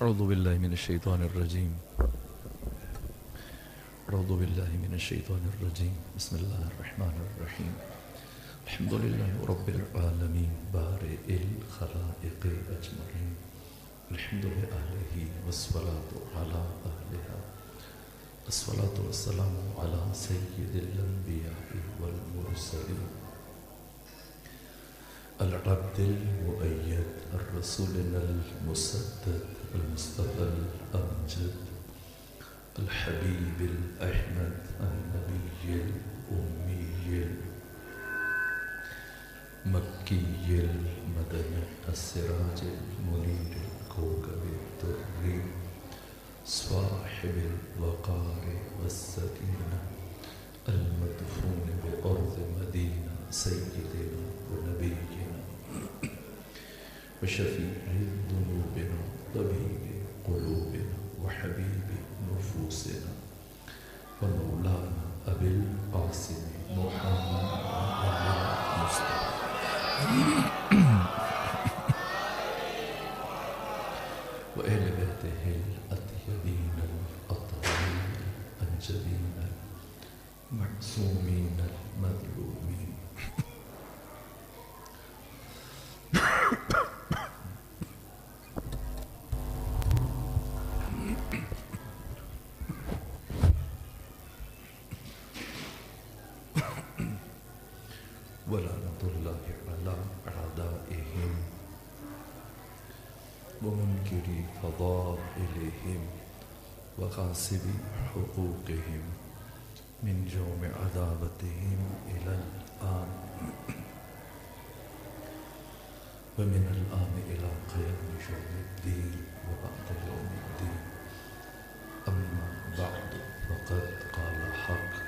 اعوذ باللہ من الشیطان الرجیم اعوذ باللہ من الشیطان الرجیم بسم اللہ الرحمن الرحیم الحمد للہ رب العالمین بارئ الخلائق اجمعین الحمد للہ والصلاة علی اہلہا الصلاة والسلام علی سید الانبیاء والمرسلین العبد المؤید الرسول المسدد المصطفى الأمجد الحبيب الأحمد النبي الأمي المكي المدني السراج المنير الكوكب الدري صاحب الوقار والسكينة المدفون بأرض مدينة سيدنا ونبينا وشفيع ذنوبنا طبيب قلوبنا وحبيب نفوسنا ومولانا أبي القاسم محمد المصطفى وأهل بيته الأطيبين الأطهرين الأنجبين المعصومين المظلومين ولعنة الله على أعدائهم ومنكري فضائلهم وغاصبي حقوقهم من يوم عذابتهم إلى الآن ومن الآن إلى قيام يوم الدين وبعد يوم الدين أما بعد فقد قال حق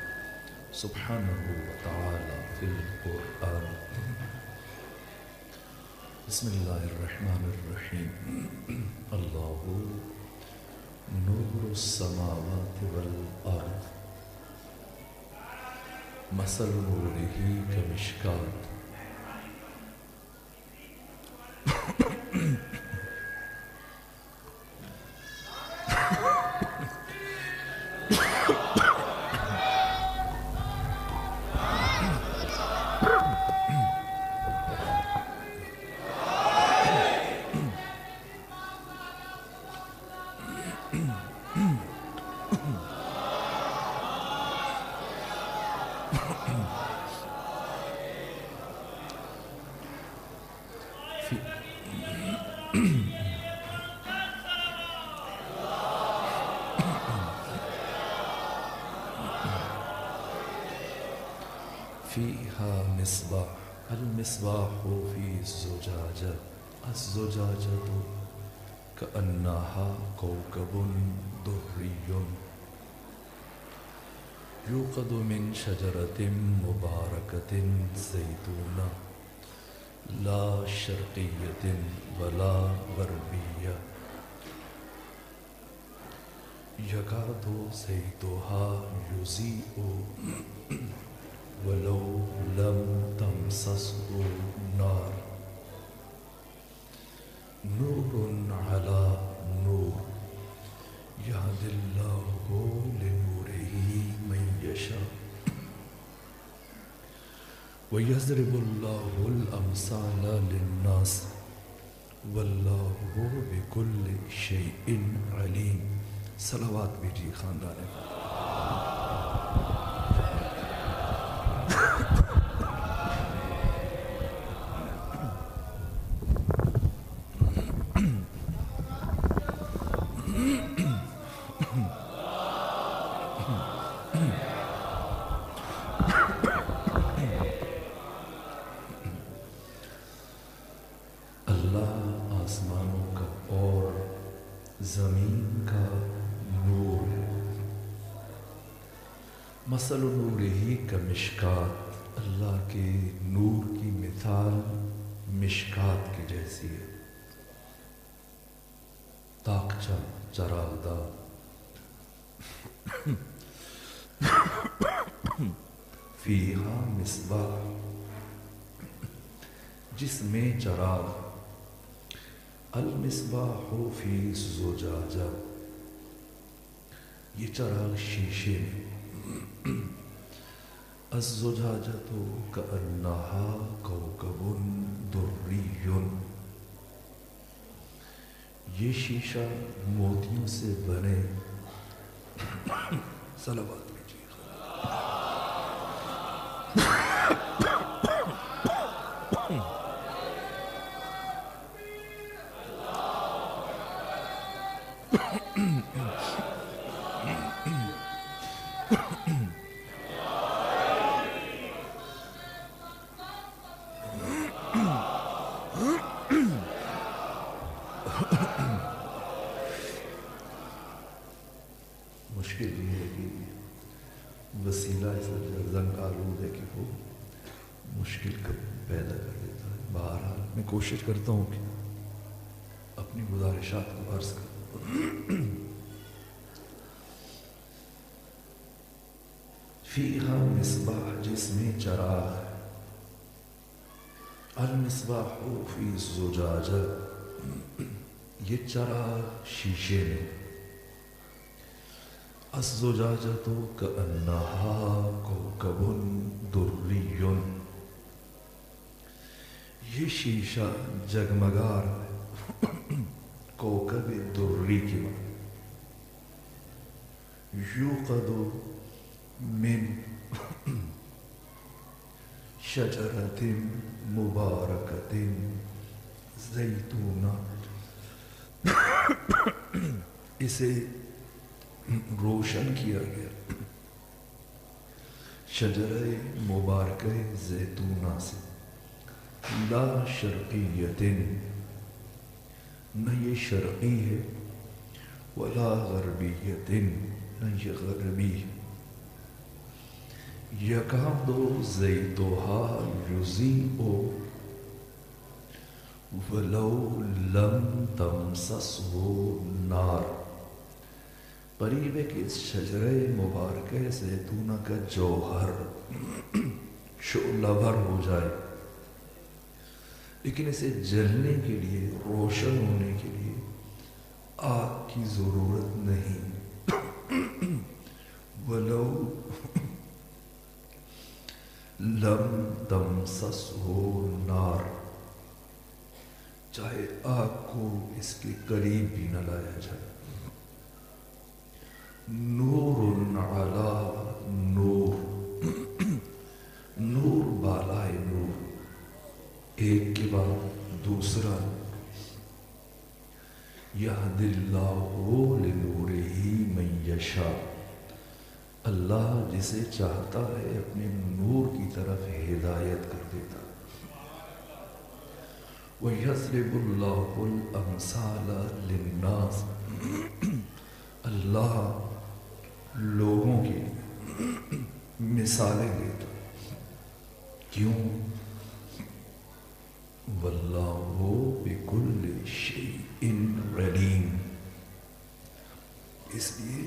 سبحانه وتعالى في القرآن بسم الله الرحمن الرحيم الله نور السماوات والأرض مثل نوره كمشكاة فيها مصباح المصباح في الزجاجة الزجاجة كأنها كوكب دري يوقد من شجرة مباركة زيتونة لا شرقية ولا غربية يكاد زيتها يضيء ولو لم تمسسه نار نور على نور يهدي الله لنوره من يشاء ويضرب الله الأمثال للناس والله بكل شيء عليم صلوات بیجی خاندان اللہ آسمانوں کا اور زمین کا نور مثل نورہ کمشکات اللہ کے نور کی مثال مشکات کی جیسی ہے تاقچہ چراغدار فیہا مصباح جس میں چراغ المصباح فی زجاجہ، یہ چراغ شیشے میں، الزجاجۃ کأنہا کوکب دری، یہ شیشہ موتیوں سے بنے، صلوات کیجیے، مشکل یہ ہے کہ وسیلہ ایسا زنگ آلود ہے کہ وہ مشکل پیدا کر دیتا ہے۔ بہرحال میں کوشش کرتا ہوں کہ اپنی گزارشات کو عرض کروں۔ فیہا مصباح، جس میں چراغ ہے، المصباح فی زجاجہ، یہ چراغ شیشے میں، الزجاجۃ کأنہا کوکب دری، یہ شیشہ جگمگا رہا ہے، کوکب دری کی بات، یوقد من شجرۃ مبارکۃ زیتونہ، اسے روشن کیا گیا شجرہ مبارکہ زیتونہ سے، لا شرقیۃ، نہ یہ شرقی ہے، ولا غربیۃ، نہ یہ غربی ہے، یکاد زیتها یضیء ولو لم تمسسه نار، قریب ہے کہ اس شجرہ مبارکہ زیتونہ کا جوہر شعلہ بھر ہو جائے، لیکن اسے جلنے کے لیے، روشن ہونے کے لیے آگ کی ضرورت نہیں، ولو لم تمسسہ نار، چاہے آگ کو اس کے قریب بھی نہ لایا جائے، نور علی نور، نور بالائے نور، ایک کے بعد دوسرا، یہدی اللہ لنورہ من یشاء، اللہ جسے چاہتا ہے اپنے نور کی طرف ہدایت کر دیتا، وَيَضْرِبُ اللَّهُ الْأَمْثَالَ لِلنَّاسِ، اللہ لوگوں کی مثالیں دیتا، کیوں؟ وَاللَّهُ بِكُلِّ شَيْءٍ عَلِيمٌ، اس لیے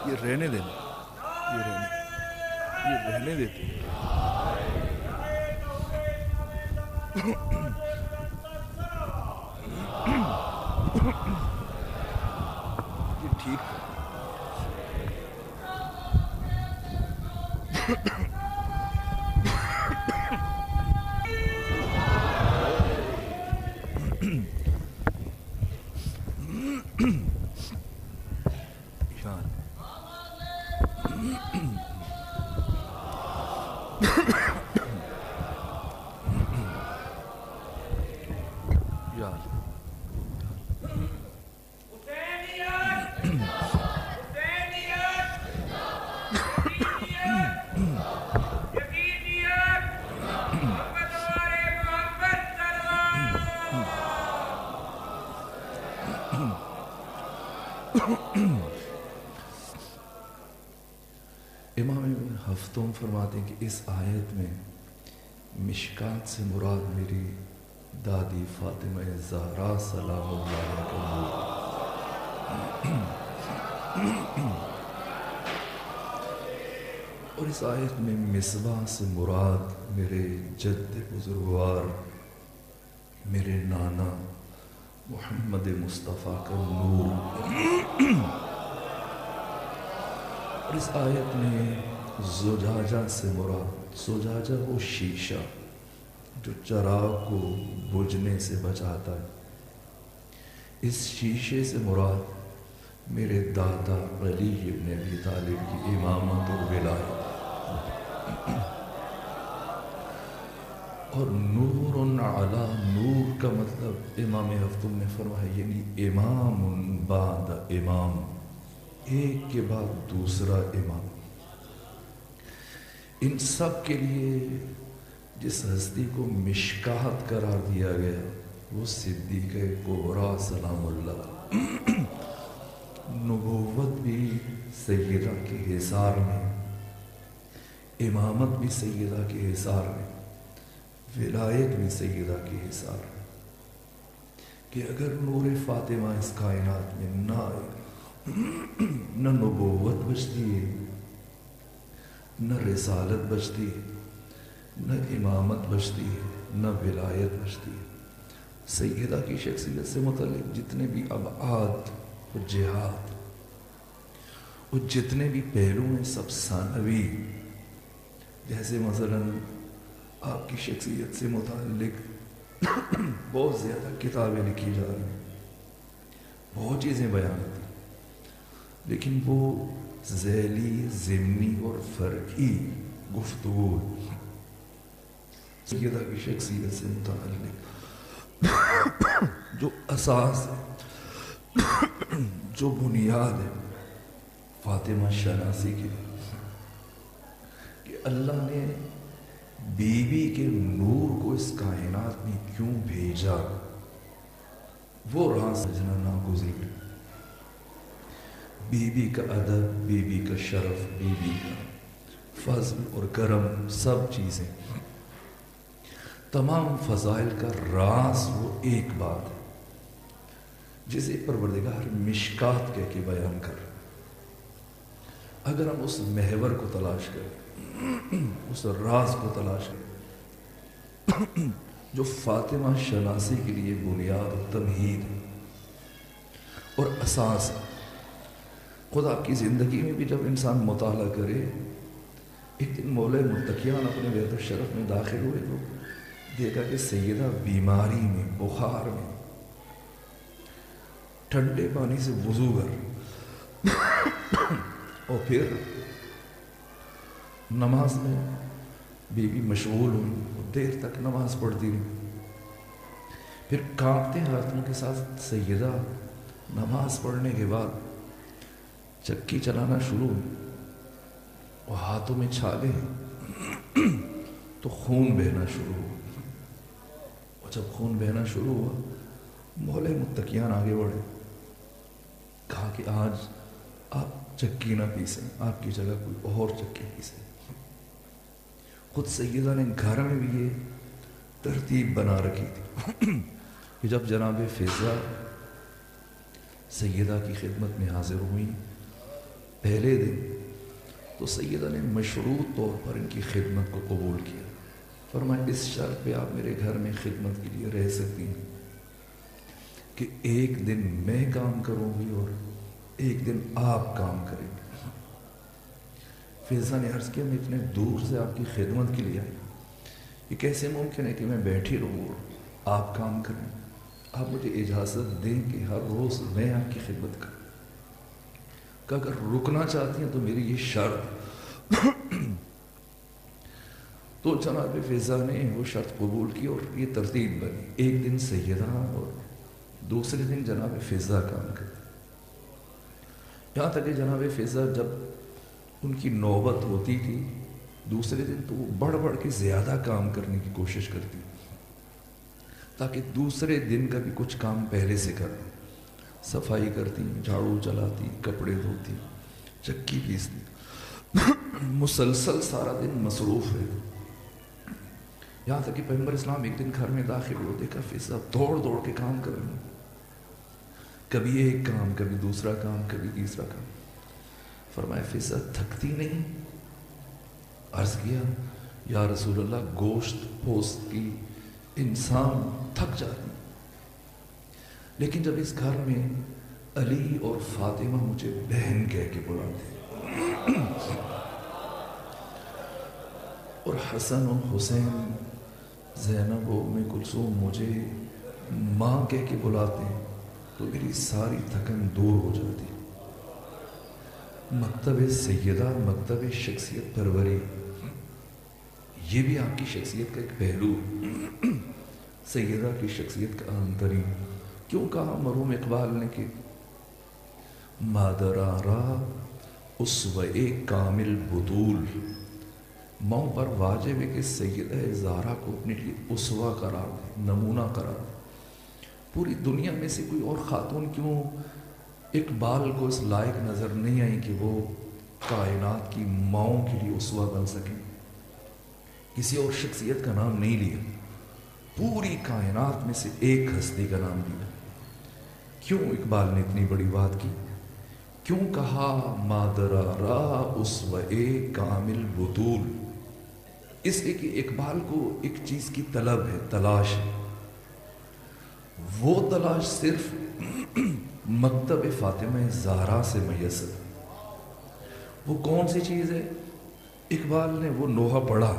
یہ رہنے دینا، یہ رہنے دیتے، یہ ٹھیک ہے۔ امام ابن ہفتم فرماتے ہیں کہ اس آیت میں مشکات سے مراد میری دادی فاطمہ زہرا سلام اللہ علیہ. اور اس آیت میں مصباح سے مراد میرے جد بزرگوار میرے نانا محمد مصطفیٰ کا نور. اور اس آیت میں زجاجہ سے مراد، زجاجہ وہ شیشہ جو چراغ کو بجھنے سے بچاتا ہے، اس شیشے سے مراد میرے دادا علی ابن ابی طالب کی امامت اور ولایت. اور نور علی نور کا مطلب امام ہفتم نے فرمایا یعنی امام بعد امام، ایک کے بعد دوسرا امام. ان سب کے لیے جس ہستی کو مشکاہت قرار دیا گیا وہ صدیقہ کبریٰ سلام اللہ. نبوت بھی سیدہ کے حصار میں، امامت بھی سیدہ کے حصار میں، ولایت بھی سیدہ کے حصار میں. کہ اگر نور فاطمہ اس کائنات میں نہ آئے، نہ نبوت بچتی ہے، نہ رسالت بچتی ہے، نہ امامت بچتی ہے، نہ ولایت بچتی ہے. سیدہ کی شخصیت سے متعلق جتنے بھی ابعاد و جہاد اور جتنے بھی پہلو ہیں سب ثانوی. جیسے مثلا آپ کی شخصیت سے متعلق بہت زیادہ کتابیں لکھی جا رہی ہیں، بہت چیزیں بیان ہوتی ہیں، لیکن وہ ذیلی، ضمنی اور فرقی گفتگو سیدہ کی شخصیت سے متعلق جو اساس ہے، جو بنیاد ہے فاطمہ شناسی کے لیے، کہ اللہ نے بی بی کے نور کو اس کائنات میں کیوں بھیجا، وہ راز سمجھنا ناگزیر. بی بی کا ادب، بی بی کا شرف، بی بی کا فضل اور کرم، سب چیزیں، تمام فضائل کا راز وہ ایک بات ہے جسے پروردگار مشکات کہہ کے بیان کر. اگر ہم اس محور کو تلاش کریں، اس راز کو تلاش کریں جو فاطمہ شناسی کے لیے بنیاد و تمہید ہے اور اساس ہے. خود آپ کی زندگی میں بھی جب انسان مطالعہ کرے، ایک دن مولا متقیان اپنے بیت الشرف میں داخل ہوئے تو دیکھا کہ سیدہ بیماری میں، بخار میں، ٹھنڈے پانی سے وضو کر اور پھر نماز میں بی بی مشغول ہوئی اور دیر تک نماز پڑھتی رہی. پھر کانپتے ہاتھوں کے ساتھ سیدہ نماز پڑھنے کے بعد چکی چلانا شروع ہوئی اور ہاتھوں میں چھالے تو خون بہنا شروع ہوا. اور جب خون بہنا شروع ہوا مولا متقیان آگے بڑھے، کہا کہ آج آپ چکی نہ پیسیں، آپ کی جگہ کوئی اور چکی پیسیں. خود سیدہ نے گھر میں بھی یہ ترتیب بنا رکھی تھی کہ جب جناب فضہ سیدہ کی خدمت میں حاضر ہوئی پہلے دن، تو سیدہ نے مشروط طور پر ان کی خدمت کو قبول کیا. فرمایا اس شرط پہ آپ میرے گھر میں خدمت کے لیے رہ سکتی ہیں کہ ایک دن میں کام کروں گی اور ایک دن آپ کام کریں گے. فضہ نے عرض کیا میں اتنے دور سے آپ کی خدمت کے لیے آئی، یہ کیسے ممکن ہے کہ میں بیٹھی رہوں اور آپ کام کریں؟ آپ مجھے اجازت دیں کہ ہر روز میں آپ کی خدمت کروں. کہ اگر رکنا چاہتی ہیں تو میری یہ شرط. تو جناب فضہ نے وہ شرط قبول کی اور یہ ترتیب بنی، ایک دن سیدہ اور دوسرے دن جناب فضہ کام کرتے. یہاں تک کہ جناب فضہ جب ان کی نوبت ہوتی تھی دوسرے دن تو وہ بڑھ بڑھ کے زیادہ کام کرنے کی کوشش کرتی تاکہ دوسرے دن کا بھی کچھ کام پہلے سے کر دیں. صفائی کرتی، جھاڑو چلاتی، کپڑے دھوتی، چکی پیستی، مسلسل سارا دن مصروف ہے. یہاں تک کہ پیغمبر اسلام ایک دن گھر میں داخل ہو، دیکھا فضا دوڑ دوڑ کے کام کر رہی، کبھی ایک کام، کبھی دوسرا کام، کبھی تیسرا کام. فرمایا فضا تھکتی نہیں؟ عرض کیا یا رسول اللہ گوشت پوست کی انسان تھک جاتی، لیکن جب اس گھر میں علی اور فاطمہ مجھے بہن کہہ کے بلاتے اور حسن و حسین، زینب و ام کلثوم مجھے ماں کہہ کے بلاتے ہیں، تو میری ساری تھکن دور ہو جاتی. مکتب سیدہ، مکتب شخصیت پروری، یہ بھی آپ کی شخصیت کا ایک پہلو. سیدہ کی شخصیت کا اہم ترین کیوں کہا مرحوم اقبال نے کہ مادر آرا اسوہ کامل بطول، ماں پر واجب ہے کہ سیدہ زہرا کو اپنے لیے اسوہ قرار دے، نمونہ قرار دے. پوری دنیا میں سے کوئی اور خاتون کیوں اقبال کو اس لائق نظر نہیں آئی کہ وہ کائنات کی ماؤں کے لیے اسوہ بن سکیں؟ کسی اور شخصیت کا نام نہیں لیا، پوری کائنات میں سے ایک ہستی کا نام لیا. کیوں اقبال نے اتنی بڑی بات کی؟ کیوں کہا مادر آرا اسوہ کامل بطول؟ اس لیے کہ اقبال کو ایک چیز کی طلب ہے، تلاش ہے. وہ تلاش صرف مکتب فاطمہ زہرا سے میسر. وہ کون سی چیز ہے؟ اقبال نے وہ نوحہ پڑھا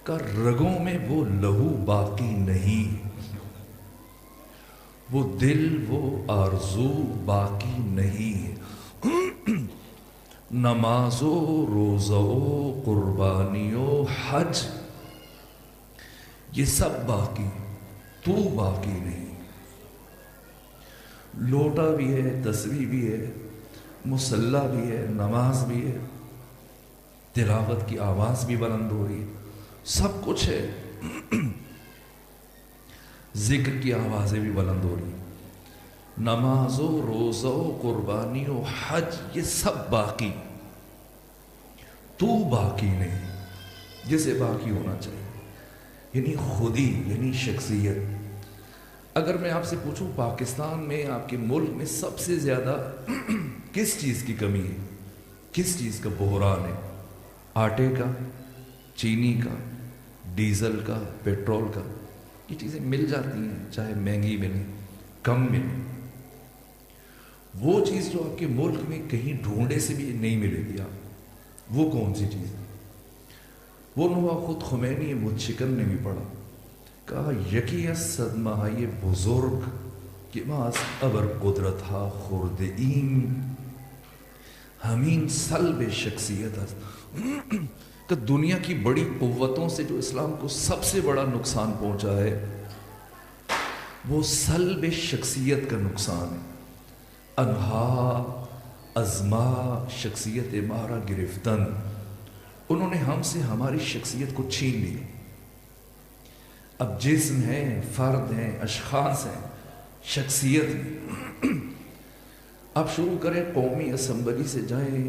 کہ رگوں میں وہ لہو باقی نہیں، وہ دل وہ آرزو باقی نہیں. نماز و روزہ و قربانی و حج یہ سب باقی، تو باقی نہیں. لوٹا بھی ہے، تسبیح بھی ہے، مصلی بھی ہے، نماز بھی ہے، تلاوت کی آواز بھی بلند ہو رہی ہے، سب کچھ ہے. ذکر کی آوازیں بھی بلند ہو رہی ہیں. نماز و روزہ و قربانی و حج یہ سب باقی، تو باقی نہیں، جسے باقی ہونا چاہیے. یعنی خودی، یعنی شخصیت. اگر میں آپ سے پوچھوں پاکستان میں، آپ کے ملک میں سب سے زیادہ کس چیز کی کمی ہے، کس چیز کا بحران ہے؟ آٹے کا، چینی کا، ڈیزل کا، پیٹرول کا. یہ چیزیں مل جاتی ہیں، چاہے مہنگی ملیں، کم ملیں. وہ چیز جو آپ کے ملک میں کہیں ڈھونڈے سے بھی نہیں ملے گی آپ، وہ کون سی چیز ہے؟ وہ نوحہ خود خمینی متشکن نے بھی پڑھا، کہا یکی صدمہ یہ بزرگ کہ ماس ابر قدرت ہا خورد این ہمین سلب شخصیت ہے. کہ دنیا کی بڑی قوتوں سے جو اسلام کو سب سے بڑا نقصان پہنچا ہے وہ سلب شخصیت کا نقصان ہے. انہا ازما شخصیت مارا گرفتن، انہوں نے ہم سے ہماری شخصیت کو چھین لی. اب جسم ہیں، فرد ہیں، اشخاص ہیں، شخصیت ہیں. اب شروع کریں قومی اسمبلی سے جائیں،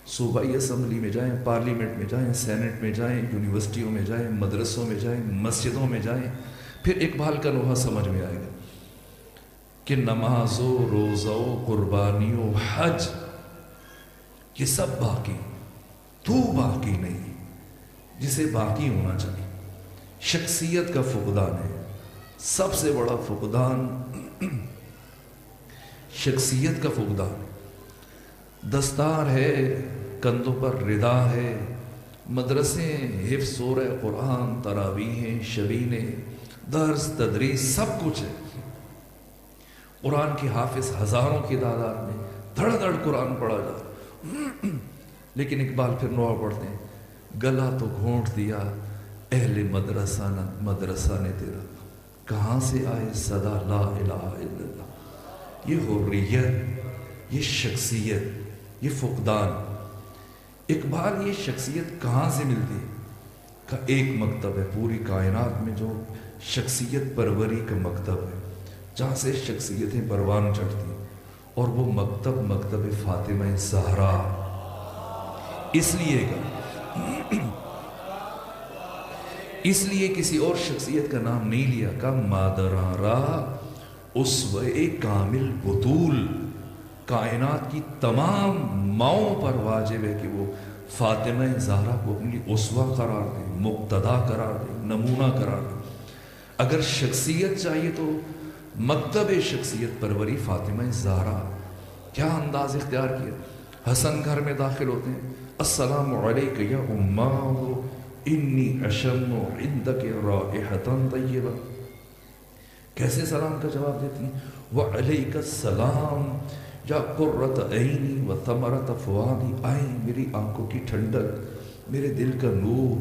صوبائی اسمبلی میں جائیں، پارلیمنٹ میں جائیں، سینٹ میں جائیں، یونیورسٹیوں میں جائیں، مدرسوں میں جائیں، مسجدوں میں جائیں، پھر اقبال کا نوحہ سمجھ میں آئے گا کہ نماز و روزہ و قربانی و حج یہ سب باقی، تو باقی نہیں، جسے باقی ہونا چاہیے. شخصیت کا فقدان ہے، سب سے بڑا فقدان شخصیت کا فقدان. دستار ہے، کندھوں پر ردا ہے، مدرسے، حفظ سورہ قرآن، تراویحیں، شبینیں، درس، تدریس، سب کچھ ہے. قرآن کے حافظ ہزاروں کی تعداد میں دھڑ دھڑ قرآن پڑھا جاتا. لیکن اقبال پھر نوحہ پڑھتے ہیں، گلا تو گھونٹ دیا اہل مدرسہ نے تیرا، کہاں سے آئے صدا لا الہ الا اللہ. یہ حریت، یہ شخصیت، یہ فقدان. اقبال یہ شخصیت کہاں سے ملتی ہے؟ کا ایک مکتب ہے پوری کائنات میں جو شخصیت پروری کا مکتب ہے، جہاں سے شخصیتیں پروان چڑھتی ہیں، اور وہ مکتب مکتب فاطمہ زہرا. اس لیے اس لیے کسی اور شخصیت کا نام نہیں لیا، کہ مادرارا اسوہ کامل بطول، کائنات کی تمام ماؤں پر واجب ہے کہ وہ فاطمہ زہرا کو اپنی اسوہ قرار دیں، مقتدا قرار دیں، نمونہ قرار دیں۔ اگر شخصیت چاہیے تو مکتب شخصیت پروری فاطمہ زہرا، کیا انداز اختیار کیا۔ حسن گھر میں داخل ہوتے ہیں، السلام علیک یا اماں انی اشم عندک رائحۃ طیبہ، کیسے سلام کا جواب دیتی ہیں، وعلیک السلام یا قرۃ عینی و ثمرۃ فؤادی، آئیں میری آنکھوں کی ٹھنڈک، میرے دل کا نور،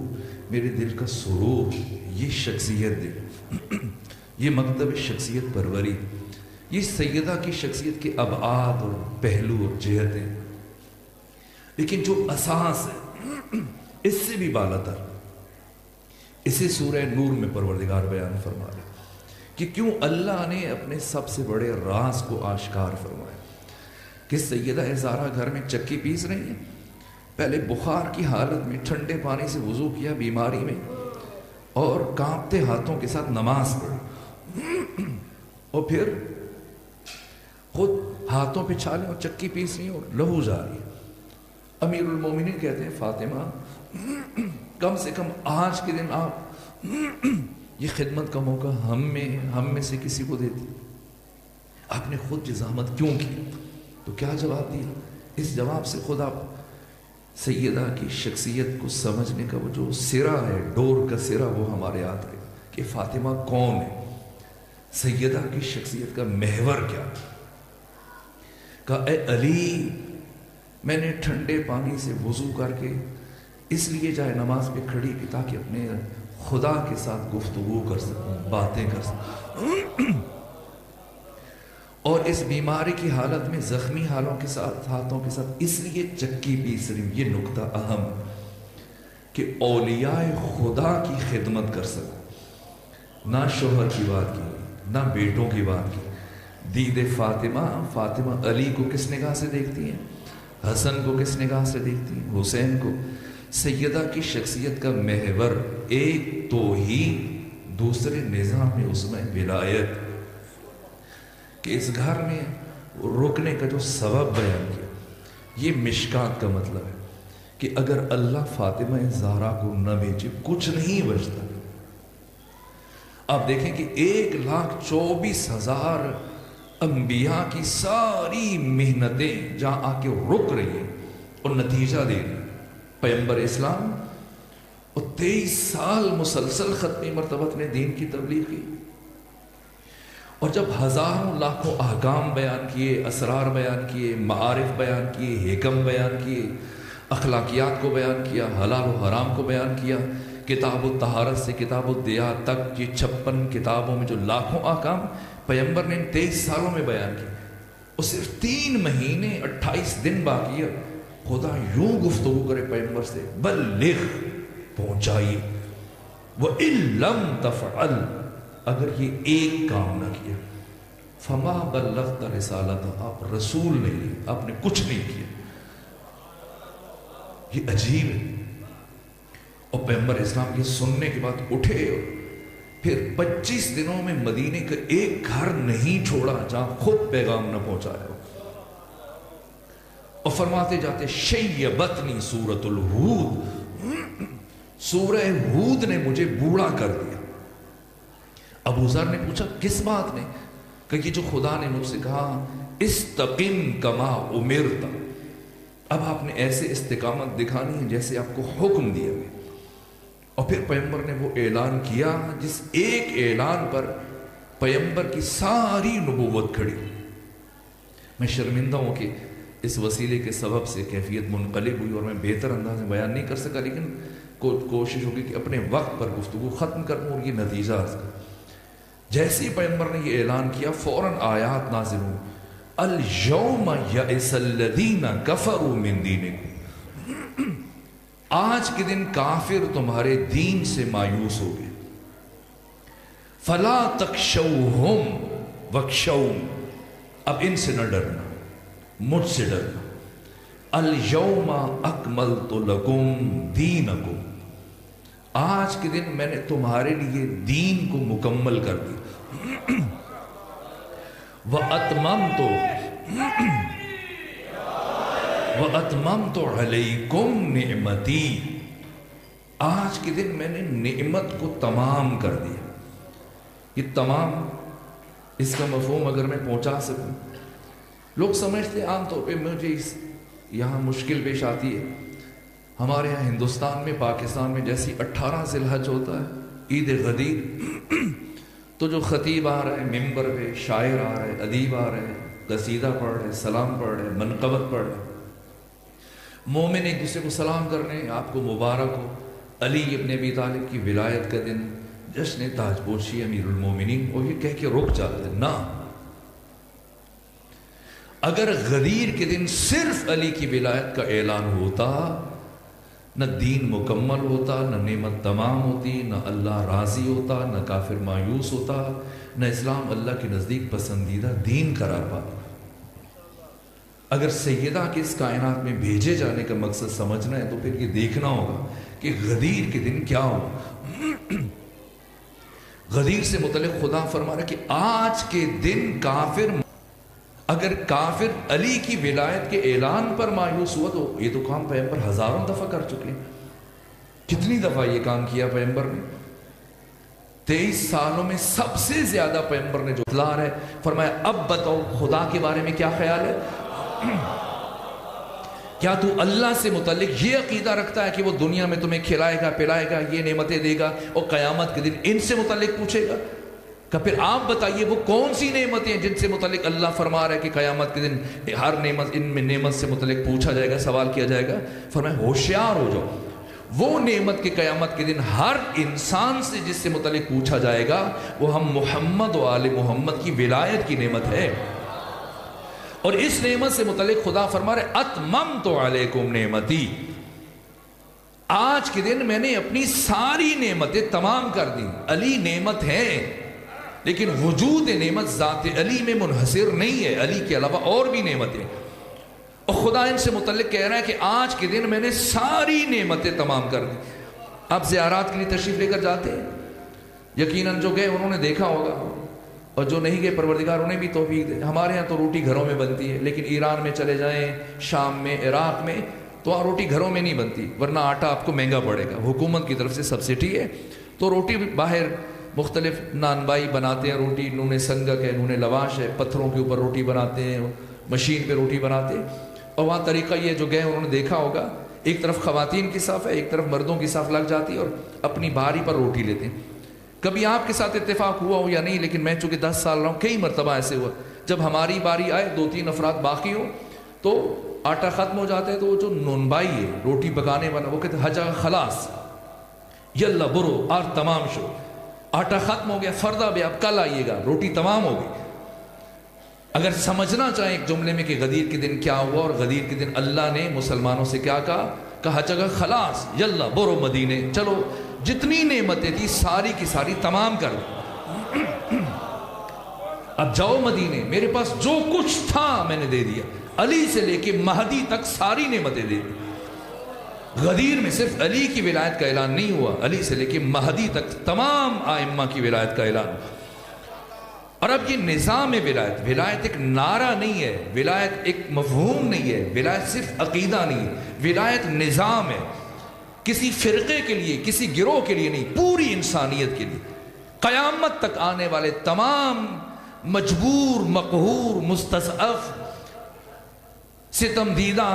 میرے دل کا سرور۔ یہ شخصیت دے، یہ مکتب شخصیت پروری، یہ سیدہ کی شخصیت کے ابعاد اور پہلو اور جہتیں۔ لیکن جو اساس ہے اس سے بھی بالا تر، اسے سورہ نور میں پروردگار بیان فرما رہے کہ کیوں اللہ نے اپنے سب سے بڑے راز کو آشکار فرمایا کہ سیدہ زہرا گھر میں چکی پیس رہی ہیں، پہلے بخار کی حالت میں ٹھنڈے پانی سے وضو کیا بیماری میں، اور کانپتے ہاتھوں کے ساتھ نماز پڑھی، اور پھر خود ہاتھوں پہ چھالیں اور چکی پیس رہی ہیں اور لہو جا رہی ہے۔ امیر المومنین کہتے ہیں فاطمہ کم سے کم آج کے دن آپ یہ خدمت کا موقع ہم میں سے کسی کو دیتی، آپ نے خود جزامت کیوں کی؟ تو کیا جواب دیا؟ اس جواب سے خود آپ سیدہ کی شخصیت کو سمجھنے کا وہ جو سرا ہے، ڈور کا سرا، وہ ہمارے یاد آئے گا کہ فاطمہ کون ہے، سیدہ کی شخصیت کا محور کیا۔ کہا اے علی، میں نے ٹھنڈے پانی سے وضو کر کے اس لیے جائے نماز پہ کھڑی کی تاکہ اپنے خدا کے ساتھ گفتگو کر سکوں، باتیں کر سکوں، اور اس بیماری کی حالت میں زخمی ہاتھوں کے ساتھ اس لیے چکی پیس رہی ہوں۔ یہ نقطہ اہم کہ اولیاء خدا کی خدمت کر سکوں، نہ شوہر کی بات کی، نہ بیٹوں کی بات کی۔ دید فاطمہ علی کو کس نگاہ سے دیکھتی ہیں، حسن کو کس نگاہ سے دیکھتی ہیں، حسین کو۔ سیدہ کی شخصیت کا محور ایک توحید، دوسرے نظام میں اس میں ولایت، کہ اس گھر میں رکنے کا جو سبب بیان کیا، یہ مشکات کا مطلب ہے کہ اگر اللہ فاطمہ زہرا کو نہ بھیجے کچھ نہیں بچتا۔ آپ دیکھیں کہ 1,24,000 انبیاء کی ساری محنتیں جہاں آ کے رک رہی ہیں اور نتیجہ دے رہی ہیں، پیغمبر اسلام اور 23 سال مسلسل ختمی مرتبت نے دین کی تبلیغ کی، اور جب ہزاروں لاکھوں احکام بیان کیے، اسرار بیان کیے، معارف بیان کیے، حکم بیان کیے، اخلاقیات کو بیان کیا، حلال و حرام کو بیان کیا، کتاب الطہارت سے کتاب الدیات تک، یہ 56 کتابوں میں جو لاکھوں احکام پیغمبر نے 23 سالوں میں بیان کی، اور صرف 3 مہینے 28 دن باقی ہے۔ خدا یوں گفتگو کرے پیغمبر سے، بلغ، پہنچائیے، وَإِن لَمْ تَفْعَلْ، اگر یہ ایک کام نہ کیا، فما بلغت رسالتہ، آپ رسول نہیں، آپ نے کچھ نہیں کیا۔ یہ عجیب ہے۔ اور پیغمبر اسلام یہ سننے کے بعد اٹھے، پھر 25 دنوں میں مدینے کا ایک گھر نہیں چھوڑا جہاں خود پیغام نہ پہنچایا، اور فرماتے جاتے شیبتنی سورۃ الہود، سورہ ہود نے مجھے بوڑھا کر دیا۔ ابو ذر نے پوچھا کس بات نے؟ کہ یہ جو خدا نے مجھ سے کہا استقم کما امرت، اب آپ نے ایسے استقامت دکھانی ہے جیسے آپ کو حکم دیا گیا۔ اور پھر پیغمبر نے وہ اعلان کیا جس ایک اعلان پر پیغمبر کی ساری نبوت کھڑی۔ میں شرمندہ ہوں کہ اس وسیلے کے سبب سے کیفیت منقلب ہوئی اور میں بہتر انداز میں بیان نہیں کر سکا، لیکن کوشش ہوگی کہ اپنے وقت پر گفتگو ختم کر دوں اور یہ نتیجہ عرض کروں۔ جیسے ہی پیغمبر نے یہ اعلان کیا فوراً آیات نازل ہوئی، الَّيَوْمَ يَئِسَ الَّذِينَ كَفَرُوا مِن دِينِكُمْ، آج کے دن کافر تمہارے دین سے مایوس ہو گئے، فَلَا تَخْشَوْهُمْ وَاخْشَوْنِ، اب ان سے نہ ڈرنا، مجھ سے ڈرنا۔ الْيَوْمَ أَكْمَلْتُ لَكُمْ دِينَكُمْ، آج کے دن میں نے تمہارے لیے دین کو مکمل کر دیا. وَأَتْمَمْتُ عَلَيْكُمْ نِعْمَتِي. آج کے دن میں نے نعمت کو تمام کر دیا. یہ تمام، اس کا مفہوم اگر میں پہنچا سکوں. لوگ سمجھتے عام طور پہ، مجھے یہاں مشکل پیش آتی ہے. ہمارے یہاں ہندوستان میں، پاکستان میں جیسی 18 ذی الحج ہوتا ہے عید غدیر، تو جو خطیب آ رہا ہے ممبر پہ، شاعر آ رہا ہے، ادیب آ رہے ہیں، قصیدہ پڑھ رہے ہیں، سلام پڑھ رہے ہیں، منقبت پڑھ رہے ہیں، مومن ایک دوسرے کو سلام کر رہے ہیں، آپ کو مبارک ہو، علی ابن ابی طالب کی ولایت کا دن، جشن تاج پوشی امیر المومنین، اور یہ کہہ کے رک جاتے ہیں. نہ، اگر غدیر کے دن صرف علی کی ولایت کا اعلان ہوتا، نہ دین مکمل ہوتا، نہ نعمت تمام ہوتی، نہ اللہ راضی ہوتا، نہ کافر مایوس ہوتا، نہ اسلام اللہ کے نزدیک پسندیدہ دین قرار پاتا. اگر سیدہ کے اس کائنات میں بھیجے جانے کا مقصد سمجھنا ہے تو پھر یہ دیکھنا ہوگا کہ غدیر کے دن کیا ہو. غدیر سے متعلق خدا فرما رہا ہے کہ آج کے دن کافر، اگر کافر علی کی ولایت کے اعلان پر مایوس ہوا تو یہ تو کام پیغمبر ہزاروں دفعہ کر چکے ہیں. کتنی دفعہ یہ کام کیا پیغمبر نے؟ 23 سالوں میں سب سے زیادہ پیغمبر نے جو اطلاع ہے، فرمایا اب بتاؤ خدا کے بارے میں کیا خیال ہے؟ کیا تو اللہ سے متعلق یہ عقیدہ رکھتا ہے کہ وہ دنیا میں تمہیں کھلائے گا، پلائے گا، یہ نعمتیں دے گا، اور قیامت کے دن ان سے متعلق پوچھے گا؟ کہ پھر آپ بتائیے وہ کون سی نعمتیں ہیں جن سے متعلق اللہ فرما رہا ہے کہ قیامت کے دن ہر نعمت، ان میں نعمت سے متعلق پوچھا جائے گا، سوال کیا جائے گا. فرمایا ہوشیار ہو جاؤ، وہ نعمت کے قیامت کے دن ہر انسان سے جس سے متعلق پوچھا جائے گا وہ ہم محمد و آل محمد کی ولایت کی نعمت ہے. اور اس نعمت سے متعلق خدا فرما رہے اتممت علیکم نعمتی. آج کے دن میں نے اپنی ساری نعمتیں تمام کر دی. علی نعمت ہے لیکن وجود نعمت ذات علی میں منحصر نہیں ہے، علی کے علاوہ اور بھی نعمتیں. اور خدا ان سے متعلق کہہ رہا ہے کہ آج کے دن میں نے ساری نعمتیں تمام کر دی. آپ زیارات کے لیے تشریف لے کر جاتے ہیں، یقیناً جو گئے انہوں نے دیکھا ہوگا، اور جو نہیں گئے پروردگار انہیں بھی توفیق دے. ہمارے ہاں تو روٹی گھروں میں بنتی ہے، لیکن ایران میں چلے جائیں، شام میں، عراق میں، تو وہاں روٹی گھروں میں نہیں بنتی، ورنہ آٹا آپ کو مہنگا پڑے گا. حکومت کی طرف سے سبسڈی ہے تو روٹی باہر مختلف نان بائی بناتے ہیں. روٹی نون سنگک ہے، نون لواش ہے، پتھروں کے اوپر روٹی بناتے ہیں، مشین پہ روٹی بناتے ہیں. اور وہاں طریقہ یہ جو گئے انہوں نے دیکھا ہوگا، ایک طرف خواتین کی صف ہے، ایک طرف مردوں کی صف لگ جاتی ہے، اور اپنی باری پر روٹی لیتے ہیں. کبھی آپ کے ساتھ اتفاق ہوا ہو یا نہیں، لیکن میں چونکہ 10 سال رہا ہوں، کئی مرتبہ ایسے ہوا جب ہماری باری آئے 2-3 افراد باقی ہو تو آٹا ختم ہو جاتا ہے، تو وہ جو نونبائی ہے روٹی پکانے والا وہ کہتے ہیں حجا خلاص یلا برو اور تمام شو، آٹا ختم ہو گیا، فردہ بھی اب کل آئیے گا، روٹی تمام ہو گئی. اگر سمجھنا چاہیں ایک جملے میں کہ غدیر کے دن کیا ہوا، اور غدیر کے دن اللہ نے مسلمانوں سے کیا کہا جگہ خلاص یلا برو مدینے، چلو جتنی نعمتیں تھی ساری کی ساری تمام کر دو، اب جاؤ مدینے، میرے پاس جو کچھ تھا میں نے دے دیا. علی سے لے کے مہدی تک ساری نعمتیں دے دی. غدیر میں صرف علی کی ولایت کا اعلان نہیں ہوا، علی سے لے کے مہدی تک تمام آئمہ کی ولایت کا اعلان. اور اب یہ نظام ولایت، ولایت ایک نعرہ نہیں ہے، ولایت ایک مفہوم نہیں ہے، ولایت صرف عقیدہ نہیں ہے، ولایت نظام ہے. کسی فرقے کے لیے، کسی گروہ کے لیے نہیں، پوری انسانیت کے لیے. قیامت تک آنے والے تمام مجبور، مقہور، مستضعف، ستم دیدہ،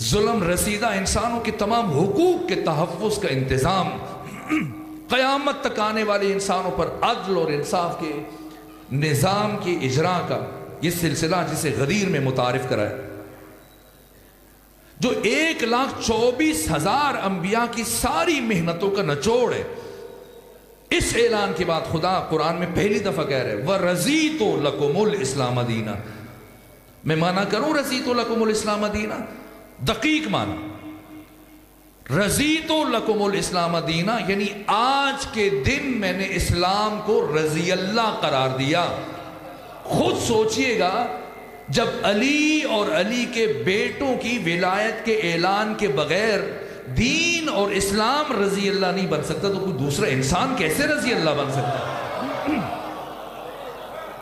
ظلم رسیدہ انسانوں کے تمام حقوق کے تحفظ کا انتظام، قیامت تک آنے والے انسانوں پر عدل اور انصاف کے نظام کی اجرا کا یہ سلسلہ جسے غدیر میں متعارف کرائے، جو 1,24,000 انبیاء کی ساری محنتوں کا نچوڑ ہے. اس اعلان کے بعد خدا قرآن میں پہلی دفعہ کہہ رہے وَرَزِيتُ لَكُمُ الْإِسْلَامَ دِينًا. میں معنی کروں رَزِيتُ لَكُمُ الْإِسْلَامَ دِينًا، دقیق معنی. رَزِيتُ لَكُمُ الْإِسْلَامَ دِينًا یعنی آج کے دن میں نے اسلام کو رضی اللہ قرار دیا. خود سوچئے گا جب علی اور علی کے بیٹوں کی ولایت کے اعلان کے بغیر دین اور اسلام رضی اللہ نہیں بن سکتا تو کوئی دوسرا انسان کیسے رضی اللہ بن سکتا ہے؟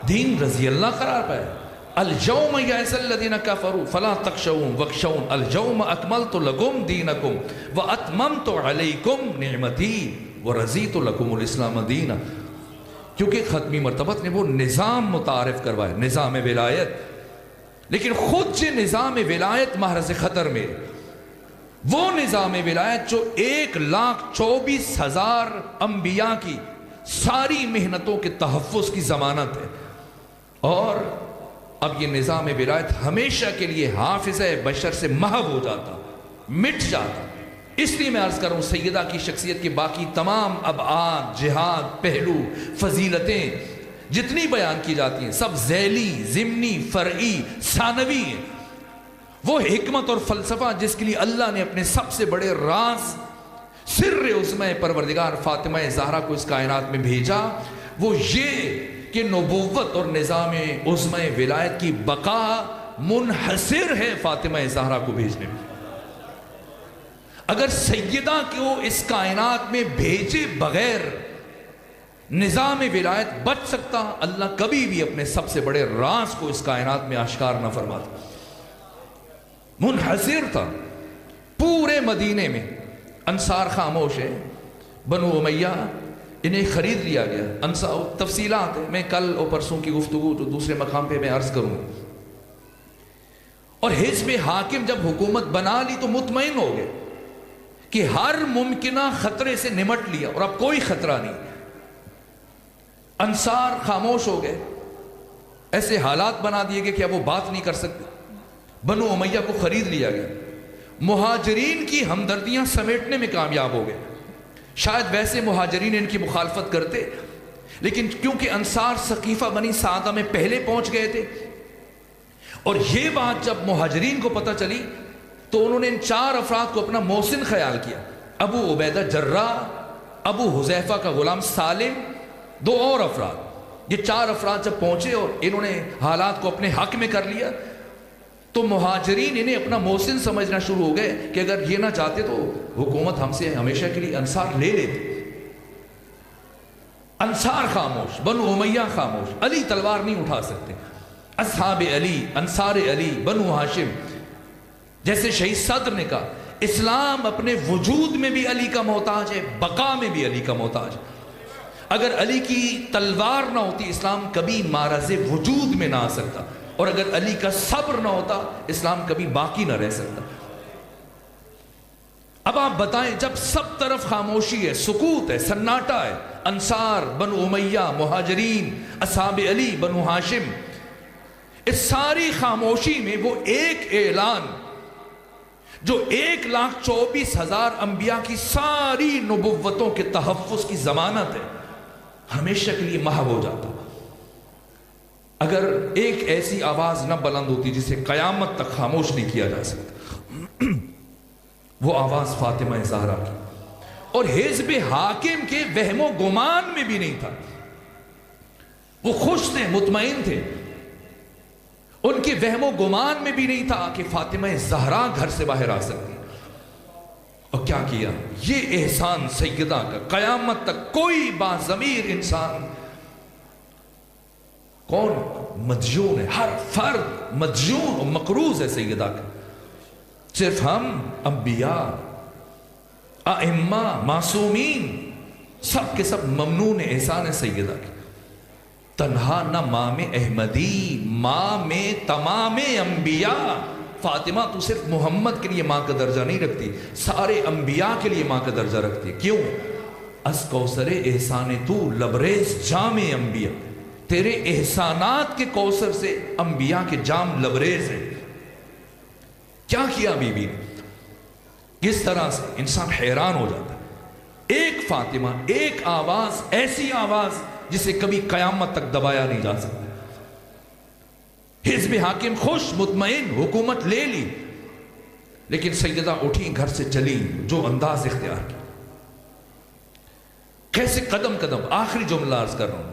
دین رضی اللہ قرار پائے. اليوم یئس الذین کفروا فلا تخشوهم واخشون اليوم اکملت لکم دینکم واتممت علیکم نعمتی ورضیت لکم الاسلام دینا. کیونکہ ختمی مرتبت نے وہ نظام متعارف کروایا، نظام ولایت، لیکن خود جو نظام ولایت محرز خطر میں، وہ نظام ولایت جو 1,24,000 انبیاء کی ساری محنتوں کے تحفظ کی ضمانت ہے. اور اب یہ نظام ولایت ہمیشہ کے لیے حافظ بشر سے محو ہو جاتا، مٹ جاتا. اس لیے میں عرض کر رہا ہوں سیدہ کی شخصیت کے باقی تمام ابعاد، جہاد، پہلو، فضیلتیں جتنی بیان کی جاتی ہیں سب ذیلی، ضمنی، فرعی، ثانوی ہیں. وہ حکمت اور فلسفہ جس کے لیے اللہ نے اپنے سب سے بڑے راز سر عظمی پروردگار فاطمہ زہرا کو اس کائنات میں بھیجا، وہ یہ کہ نبوت اور نظام عظمی ولایت کی بقا منحصر ہے فاطمہ زہرا کو بھیجنے میں. اگر سیدہ کو اس کائنات میں بھیجے بغیر نظام ولایت بچ سکتا، اللہ کبھی بھی اپنے سب سے بڑے راز کو اس کائنات میں آشکار نہ فرماتا. منحصر تھا پورے مدینے میں. انصار خاموش ہے، بنو امیہ انہیں خرید لیا گیا. انصار تفصیلات ہیں، میں کل اور پرسوں کی گفتگو جو دوسرے مقام پہ میں عرض کروں. اور حزب حاکم جب حکومت بنا لی تو مطمئن ہو گئے کہ ہر ممکنہ خطرے سے نمٹ لیا اور اب کوئی خطرہ نہیں. انصار خاموش ہو گئے، ایسے حالات بنا دیے گئے کہ اب وہ بات نہیں کر سکتے. بنو امیہ کو خرید لیا گیا. مہاجرین کی ہمدردیاں سمیٹنے میں کامیاب ہو گئے. شاید ویسے مہاجرین ان کی مخالفت کرتے، لیکن کیونکہ انصار ثقیفہ بنی سعدہ میں پہلے پہنچ گئے تھے اور یہ بات جب مہاجرین کو پتہ چلی تو انہوں نے ان 4 افراد کو اپنا محسن خیال کیا. ابو عبیدہ جراح، ابو حذیفہ کا غلام سالم، 2 اور افراد. یہ 4 افراد جب پہنچے اور انہوں نے حالات کو اپنے حق میں کر لیا تو مہاجرین انہیں اپنا محسن سمجھنا شروع ہو گئے کہ اگر یہ نہ چاہتے تو حکومت ہم سے ہمیشہ کے لیے انصار لے لیتے. انصار خاموش، بنو امیہ خاموش، علی تلوار نہیں اٹھا سکتے. اصحاب علی، انصار علی، بنو ہاشم، جیسے شہید صدر نے کہا اسلام اپنے وجود میں بھی علی کا محتاج ہے، بقا میں بھی علی کا محتاج ہے. اگر علی کی تلوار نہ ہوتی اسلام کبھی معرض وجود میں نہ آ سکتا، اور اگر علی کا صبر نہ ہوتا اسلام کبھی باقی نہ رہ سکتا. اب آپ بتائیں جب سب طرف خاموشی ہے، سکوت ہے، سناٹا ہے، انصار، بنو امیہ، مہاجرین، اصحاب علی، بنو ہاشم، اس ساری خاموشی میں وہ ایک اعلان جو 1,24,000 انبیاء کی ساری نبوتوں کے تحفظ کی ضمانت ہے ہمیشہ کے لیے محو ہو جاتا. اگر ایک ایسی آواز نہ بلند ہوتی جسے قیامت تک خاموش نہیں کیا جا سکتا، وہ آواز فاطمہ زہرا کی. اور حزب حاکم کے وہم و گمان میں بھی نہیں تھا. وہ خوش تھے، مطمئن تھے. ان کے وہم و گمان میں بھی نہیں تھا کہ فاطمہ زہرا گھر سے باہر آ سکتی. اور کیا کیا؟ یہ احسان سیدہ کا قیامت تک کوئی باضمیر انسان، کون مدیون ہے، ہر فرد مدیون و مقروض ہے سیدہ کا. صرف ہم انبیاء، ائمہ، معصومین سب کے سب ممنون احسان ہے سیدہ کی. تنہا نہ مام احمدی، ماں میں تمام انبیاء. فاطمہ تو صرف محمد کے لیے ماں کا درجہ نہیں رکھتی، سارے انبیاء کے لیے ماں کا درجہ رکھتی. کیوں؟ از کوثر احسان تو لبریز جام انبیاء. تیرے احسانات کے کوثر سے انبیاء کے جام لبریز ہیں. کیا کیا بی بی نے؟ کس طرح سے انسان حیران ہو جاتا ہے. ایک فاطمہ، ایک آواز، ایسی آواز جسے کبھی قیامت تک دبایا نہیں جا سکتا. حزب حاکم خوش، مطمئن، حکومت لے لی، لیکن سیدہ اٹھی، گھر سے چلی. جو انداز اختیار کیا، کیسے قدم قدم. آخری جملہ عرض کر رہا ہوں،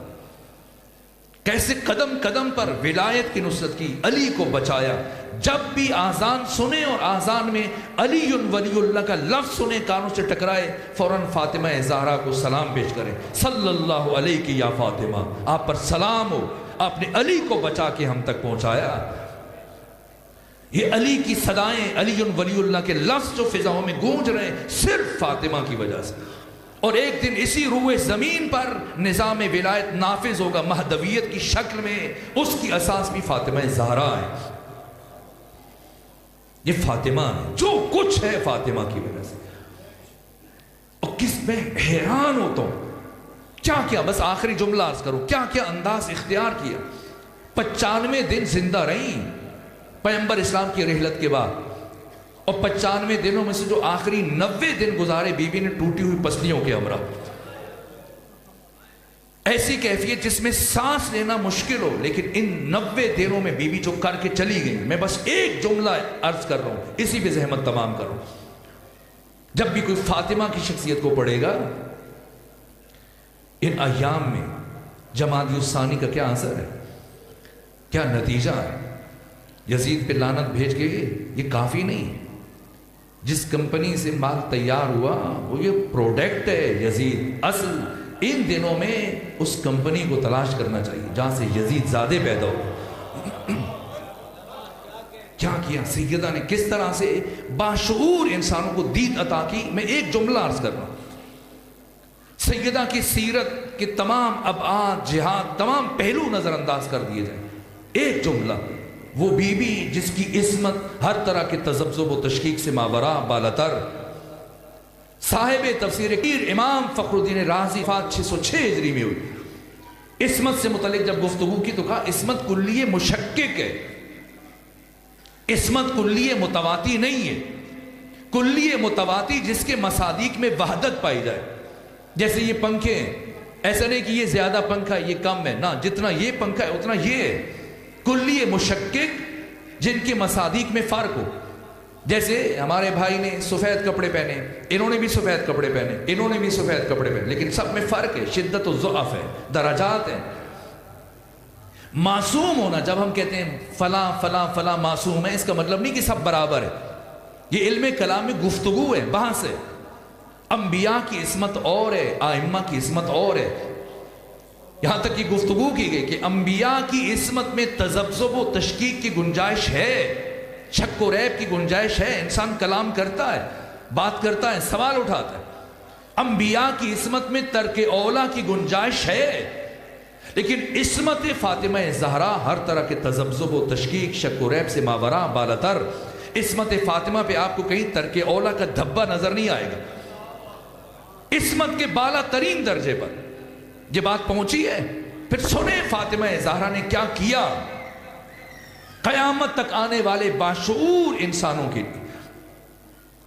کیسے قدم قدم پر ولایت کی نصرت کی، علی کو بچایا۔ جب بھی آذان سنے اور آذان میں علی ولی اللہ کا لفظ سنے، کانوں سے ٹکرائے، فوراً فاطمہ زہرا کو سلام پیش کریں، صلی اللہ علیہ کی یا فاطمہ، آپ پر سلام ہو، آپ نے علی کو بچا کے ہم تک پہنچایا۔ یہ علی کی صدائیں، علی ولی اللہ کے لفظ جو فضاؤں میں گونج رہے ہیں، صرف فاطمہ کی وجہ سے۔ اور ایک دن اسی روئے زمین پر نظام ولایت نافذ ہوگا مہدویت کی شکل میں، اس کی اساس بھی فاطمہ زہرا ہے۔ یہ فاطمہ ہے، جو کچھ ہے فاطمہ کی وجہ سے۔ اور کس میں حیران ہوتا ہوں، کیا کیا، بس آخری جملہ عرض کرو، کیا کیا انداز اختیار کیا۔ 95 دن زندہ رہی پیغمبر اسلام کی رحلت کے بعد، اور 95 دنوں میں سے جو آخری 90 دن گزارے بی بی نے ٹوٹی ہوئی پسلیوں کے ہمراہ۔ ایسی کیفیت جس میں سانس لینا مشکل ہو، لیکن ان 90 دنوں میں بی بی جو کر کے چلی گئی۔ میں بس ایک جملہ عرض کر رہا ہوں، اسی پہ زحمت تمام کر رہا ہوں۔ جب بھی کوئی فاطمہ کی شخصیت کو پڑھے گا، ان ایام میں جمادی الثانی کا کیا اثر ہے، کیا نتیجہ ہے۔ یزید پہ لعنت بھیج کے یہ کافی نہیں، جس کمپنی سے مال تیار ہوا وہ یہ پروڈکٹ ہے یزید اصل۔ ان دنوں میں اس کمپنی کو تلاش کرنا چاہیے جہاں سے یزید زادے پیدا ہو۔ کیا کیا سیدہ نے، کس طرح سے باشعور انسانوں کو دید عطا کی۔ میں ایک جملہ عرض کر رہا ہوں، سیدہ کی سیرت کے تمام ابعاد، جہاد، تمام پہلو نظر انداز کر دیے جائیں۔ ایک جملہ، وہ بی بی جس کی عصمت ہر طرح کے تذبذب و تشکیک سے ماورا بالاتر، صاحب تفسیر کبیر امام فخر الدین رازی، وفات 606 ہجری میں ہوئی۔ عصمت سے متعلق جب گفتگو کی تو کہا عصمت کلیہ مشکک ہے، عصمت کلیہ متواتی نہیں ہے۔ کلیہ متواتی جس کے مصادیق میں وحدت پائی جائے، جیسے یہ پنکھے ہیں، ایسا نہیں کہ یہ زیادہ پنکھا یہ کم ہے، نہ، جتنا یہ پنکھا ہے اتنا یہ ہے۔ کلیہ مشکک جن کے مصادیق میں فرق ہو، جیسے ہمارے بھائی نے سفید کپڑے پہنے، انہوں نے بھی سفید کپڑے پہنے، انہوں نے بھی سفید کپڑے پہنے، لیکن سب میں فرق ہے، شدت و ضعف ہے، درجات ہیں۔ معصوم ہونا، جب ہم کہتے ہیں فلاں فلاں فلاں معصوم ہے، اس کا مطلب نہیں کہ سب برابر ہے۔ یہ علم کلام میں گفتگو ہے، بحث ہے۔ انبیاء کی عصمت اور ہے، ائمہ کی عصمت اور ہے۔ یہاں تک کہ گفتگو کی گئی کہ انبیاء کی عصمت میں تذبذب و تشکیک کی گنجائش ہے، شک و ریب کی گنجائش ہے۔ انسان کلام کرتا ہے، بات کرتا ہے، سوال اٹھاتا ہے۔ انبیاء کی عصمت میں ترک اولا کی گنجائش ہے، لیکن عصمت فاطمہ زہرا ہر طرح کے تذبذب و تشکیک، شک و ریب سے ماورا بالاتر۔ عصمت فاطمہ پہ آپ کو کہیں ترک اولا کا دھبا نظر نہیں آئے گا۔ عصمت کے بالا ترین درجے پر یہ بات پہنچی ہے۔ پھر سنیں فاطمہ زہرا نے کیا کیا قیامت تک آنے والے باشعور انسانوں کے لیے،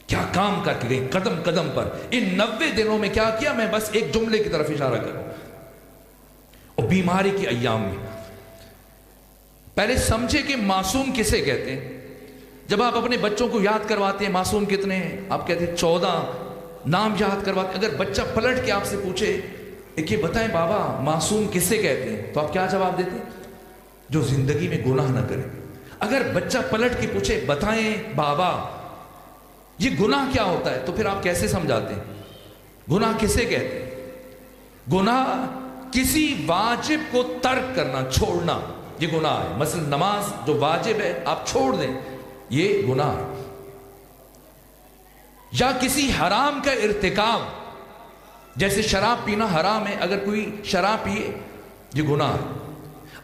کیا کام کر کے گئی قدم قدم پر۔ ان 90 دنوں میں کیا کیا، میں بس ایک جملے کی طرف اشارہ کروں۔ اور بیماری کے ایام میں پہلے سمجھے کہ معصوم کسے کہتے ہیں۔ جب آپ اپنے بچوں کو یاد کرواتے ہیں معصوم کتنے ہیں، آپ کہتے ہیں 14 نام یاد کرواتے ہیں۔ اگر بچہ پلٹ کے آپ سے پوچھے کہ بتائیں بابا معصوم کسے کہتے ہیں، تو آپ کیا جواب دیتے ہیں؟ جو زندگی میں گناہ نہ کرے۔ اگر بچہ پلٹ کے پوچھے بتائیں بابا یہ گناہ کیا ہوتا ہے، تو پھر آپ کیسے سمجھاتے ہیں؟ گناہ کسے کہتے ہیں؟ گناہ کسی واجب کو ترک کرنا، چھوڑنا، یہ گناہ ہے۔ مثلا نماز جو واجب ہے آپ چھوڑ دیں، یہ گناہ ہے۔ یا کسی حرام کا ارتکاب، جیسے شراب پینا حرام ہے، اگر کوئی شراب پیے یہ گناہ ہے۔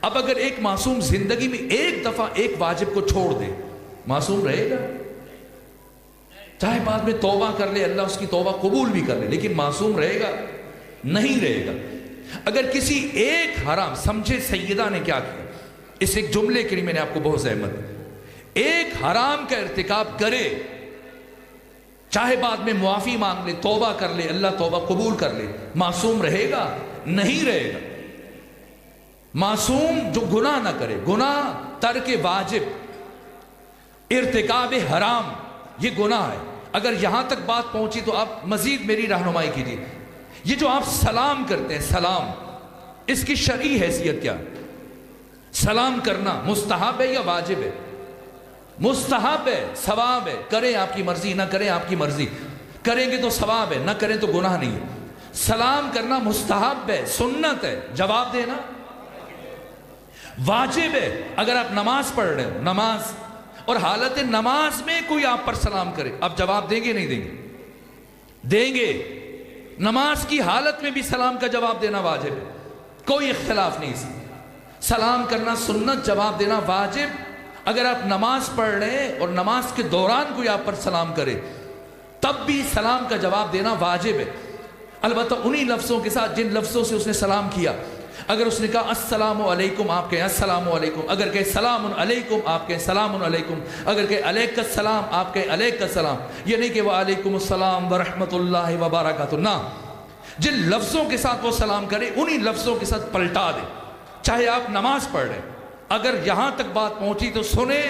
اب اگر ایک معصوم زندگی میں ایک دفعہ ایک واجب کو چھوڑ دے، معصوم رہے گا؟ چاہے بعد میں توبہ کر لے، اللہ اس کی توبہ قبول بھی کر لے، لیکن معصوم رہے گا؟ نہیں رہے گا۔ اگر کسی ایک حرام، سمجھے سیدہ نے کیا کیا، اس ایک جملے کے لیے میں نے آپ کو بہت زحمت، ایک حرام کا ارتکاب کرے، چاہے بعد میں معافی مانگ لے، توبہ کر لے، اللہ توبہ قبول کر لے، معصوم رہے گا؟ نہیں رہے گا۔ معصوم جو گناہ نہ کرے، گناہ ترک واجب، ارتکاب حرام، یہ گناہ ہے۔ اگر یہاں تک بات پہنچی تو آپ مزید میری رہنمائی کیجیے۔ یہ جو آپ سلام کرتے ہیں، سلام، اس کی شرعی حیثیت کیا؟ سلام کرنا مستحب ہے یا واجب ہے؟ مستحب ہے، ثواب ہے، کریں آپ کی مرضی نہ کریں آپ کی مرضی، کریں گے تو ثواب ہے، نہ کریں تو گناہ نہیں ہے۔ سلام کرنا مستحب ہے، سنت ہے، جواب دینا واجب ہے۔ اگر آپ نماز پڑھ رہے ہو، نماز اور حالت نماز میں کوئی آپ پر سلام کرے، آپ جواب دیں گے نہیں دیں گے؟ دیں گے۔ نماز کی حالت میں بھی سلام کا جواب دینا واجب ہے، کوئی اختلاف نہیں اس میں۔ سلام کرنا سنت، جواب دینا واجب۔ اگر آپ نماز پڑھ رہے ہیں اور نماز کے دوران کوئی آپ پر سلام کرے تب بھی سلام کا جواب دینا واجب ہے، البتہ انہی لفظوں کے ساتھ جن لفظوں سے اس نے سلام کیا۔ اگر اس نے کہا السلام علیکم، آپ کہیں السلام علیکم۔ اگر کہے سلام علیکم، آپ کہیں سلام علیکم۔ اگر کہے علیک السلام، آپ کہیں علیک السلام۔ یہ نہیں کہ وعلیکم السلام ورحمۃ اللہ وبرکاتہ، نہ، جن لفظوں کے ساتھ وہ سلام کرے انہی لفظوں کے ساتھ پلٹا دے، چاہے آپ نماز پڑھ رہے ہیں۔ اگر یہاں تک بات پہنچی تو سنیں،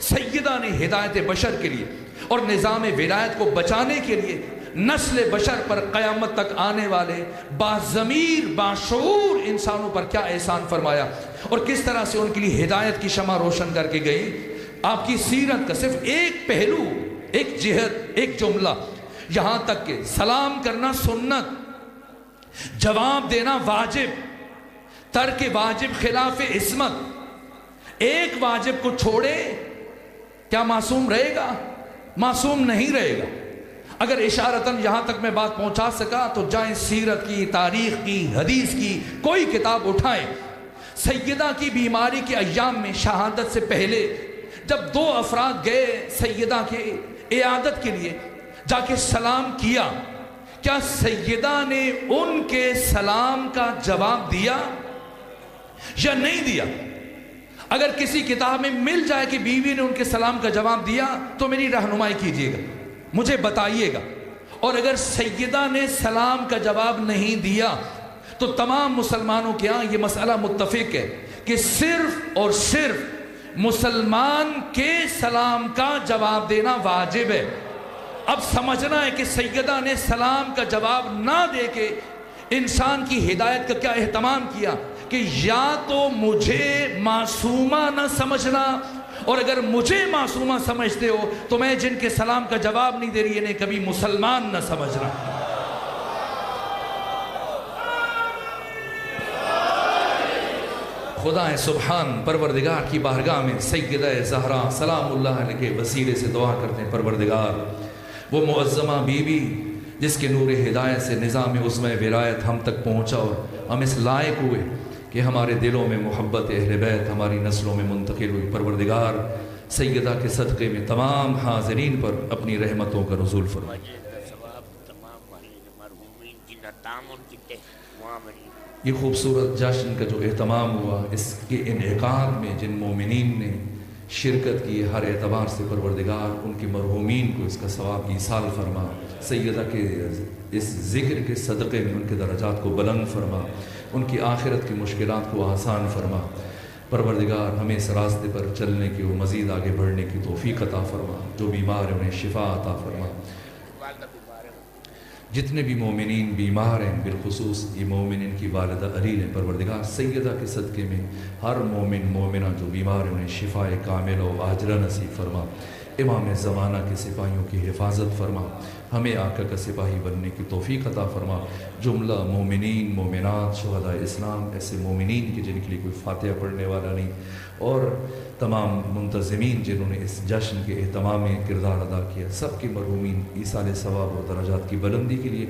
سیدہ نے ہدایت بشر کے لیے اور نظام ولایت کو بچانے کے لیے نسل بشر پر قیامت تک آنے والے باضمیر باشعور انسانوں پر کیا احسان فرمایا اور کس طرح سے ان کے لیے ہدایت کی شمع روشن کر کے گئی۔ آپ کی سیرت کا صرف ایک پہلو، ایک جہت، ایک جملہ، یہاں تک کہ سلام کرنا سنت، جواب دینا واجب، ترک واجب خلاف عصمت۔ ایک واجب کو چھوڑے کیا معصوم رہے گا؟ معصوم نہیں رہے گا۔ اگر اشارتاً یہاں تک میں بات پہنچا سکا تو جائیں سیرت کی، تاریخ کی، حدیث کی کوئی کتاب اٹھائیں۔ سیدہ کی بیماری کے ایام میں شہادت سے پہلے جب دو افراد گئے سیدہ کے عیادت کے لیے، جا کے سلام کیا، کیا سیدہ نے ان کے سلام کا جواب دیا یا نہیں دیا؟ اگر کسی کتاب میں مل جائے کہ بیوی نے ان کے سلام کا جواب دیا تو میری رہنمائی کیجیے گا، مجھے بتائیے گا۔ اور اگر سیدہ نے سلام کا جواب نہیں دیا تو تمام مسلمانوں کے ہاں یہ مسئلہ متفق ہے کہ صرف اور صرف مسلمان کے سلام کا جواب دینا واجب ہے۔ اب سمجھنا ہے کہ سیدہ نے سلام کا جواب نہ دے کے انسان کی ہدایت کا کیا اہتمام کیا کہ یا تو مجھے معصومہ نہ سمجھنا، اور اگر مجھے معصومہ سمجھتے ہو تو میں جن کے سلام کا جواب نہیں دے رہی انہیں کبھی مسلمان نہ سمجھنا۔ خدا سبحان پروردگار کی بارگاہ میں سیدہ زہرا سلام اللہ علیہ کے وسیلے سے دعا کرتے ہیں، پروردگار وہ معظمہ بیوی جس کے نور ہدایت سے نظام عظمہ ولایت ہم تک پہنچا اور ہم اس لائق ہوئے کہ ہمارے دلوں میں محبت اہل بیت ہماری نسلوں میں منتقل ہوئی، پروردگار سیدہ کے صدقے میں تمام حاضرین پر اپنی رحمتوں کا نزول فرما۔ یہ خوبصورت جشن کا جو اہتمام ہوا، اس کے انعقاد میں جن مومنین نے شرکت کی ہر اعتبار سے پروردگار ان کے مرحومین کو اس کا ثواب ایصال فرما، سیدہ کے اس ذکر کے صدقے میں ان کے درجات کو بلند فرما، ان کی آخرت کی مشکلات کو آسان فرما۔ پروردگار ہمیں اس راستے پر چلنے کی و مزید آگے بڑھنے کی توفیق عطا فرما، جو بیمار ہیں انہیں شفا عطا فرما۔ جتنے بھی مومنین بیمار ہیں، بالخصوص یہ مومنین کی والدہ علیل ہیں، پروردگار سیدہ کے صدقے میں ہر مومن مومنہ جو بیمار ہیں انہیں شفا کاملہ و عاجلہ نصیب فرما۔ امام زمانہ کے سپاہیوں کی حفاظت فرما، ہمیں آقا کا سپاہی بننے کی توفیق عطا فرما۔ جملہ مومنین مومنات شہداء اسلام، ایسے مومنین کے جن کے لیے کوئی فاتحہ پڑھنے والا نہیں، اور تمام منتظمین جنہوں نے اس جشن کے اہتمام میں کردار ادا کیا، سب کے مرحومین ایصال ثواب اور درجات کی بلندی کے لیے